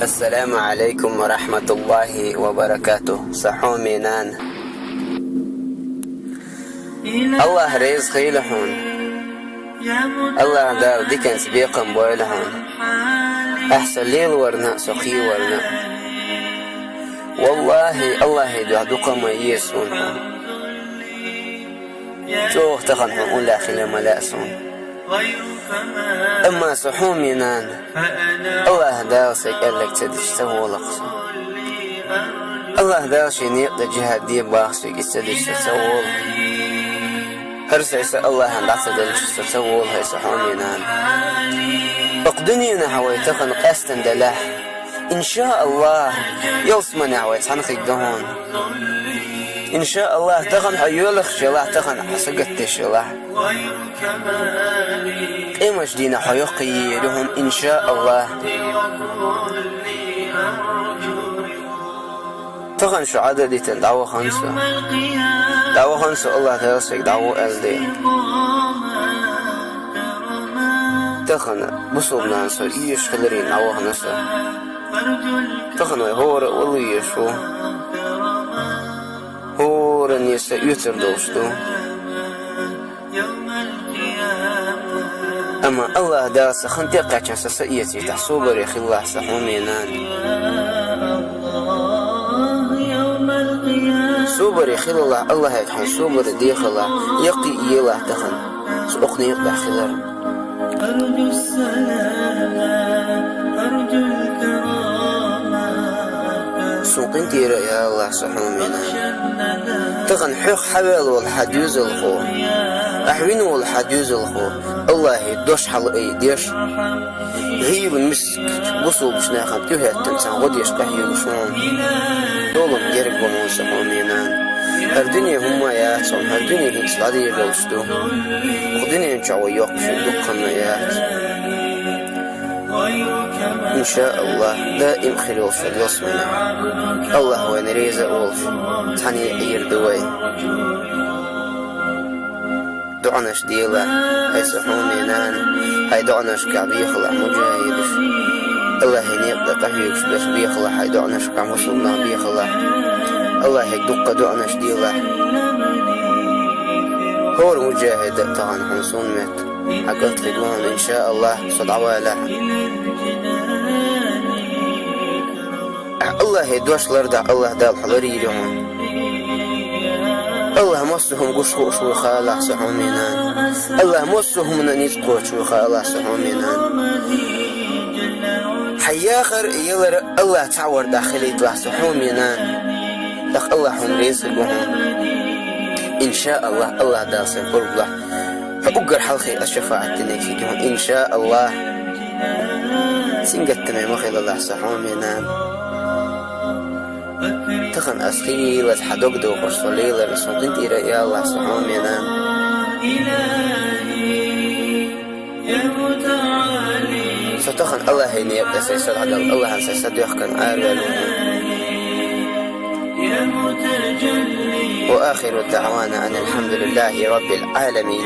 السلام عليكم ورحمة الله وبركاته. صحومينان الله ريز خيلحون الله دار ديكن سبيقا بويلحون أحسن ليل ورنا سخي ورنا والله الله يدعوك ما يسونهم شوخ تخنهم ولا خلا ملاسون أما صحومينان الله دارسك قالك تدش سوى لقصون الله دارش نيق جهاد دي باخسك تدش تسوى هرسيس الله هندعت دلش تسوى هاي صحومينان اقدنينا هواي تخن قاستن دلاح إن شاء الله يوصمنا هواي تحنخي دهون إن شاء الله تخن حيولخ شلاح تخن حسقت شلاح إيمش دينا حيقي لهم إن شاء الله تخن شو عددي دعوة خمسة دعوة خمسة الله ترسك دعوة ألدي تخن بصوبنا نصر إيش خلرين دعوة خمسة تخن هور والله يشو هور نيس يتر دوستو أما الله داس خنتيقع كان سسئيتي تحصوبر يخي الله صحومينان صوبر يخي الله يكحن صوبر ديخ الله يقي إيله تخن سأقني يقبع خلر أرجو السلام أرجو الكرامة سوقين تيرا يا الله صحومينان تخن حق حوال والحديوز الخو أحوين والحديوز الخو الله يدوش حل أيديش غيب المسك بصوا بشنا خمتوه التنسان غد يشقحي وشون دولم جرب ومون صحومينان هردني هما ياتهم هردني هنسلادي يغوشتو خدني انشعوا يوقف دقنا يات إن شاء الله دائم خير في الوصمنا الله وين ريزة أولف تحني عير دوي دعناش ديلا هاي صحومينان هاي دعناش كعب يخلع مجاهدش الله ينيق قحيوش بس بيخلع هاي دعناش كعب وصلنا بيخلع الله يدق دعناش ديلا هور مجاهد طعن حنصون مت حقت لقون إن شاء الله صدعوا له الله يدوش لردع الله دال حضري لهم الله مصهم قشقو شو خالع صحومينان الله مصهم ننيسقو شو خالع صحومينان حياخر يلر الله تعور داخلي دوا صحومينان لق الله هم ريسقهم إن شاء الله الله داسن فربله فأقر حلقي الشفاعة تنكيدهم إن شاء الله سنقت تمام خيل الله صحومينان تخن أسخيلة حدوك دو خرصوليلة بسوطين تيرا يا الله صحومينان ستخن الله هيني يبدأ سيسد عدل الله عن سيسد يحكن آرل وآخر الدعوانا أن الحمد لله رب العالمين.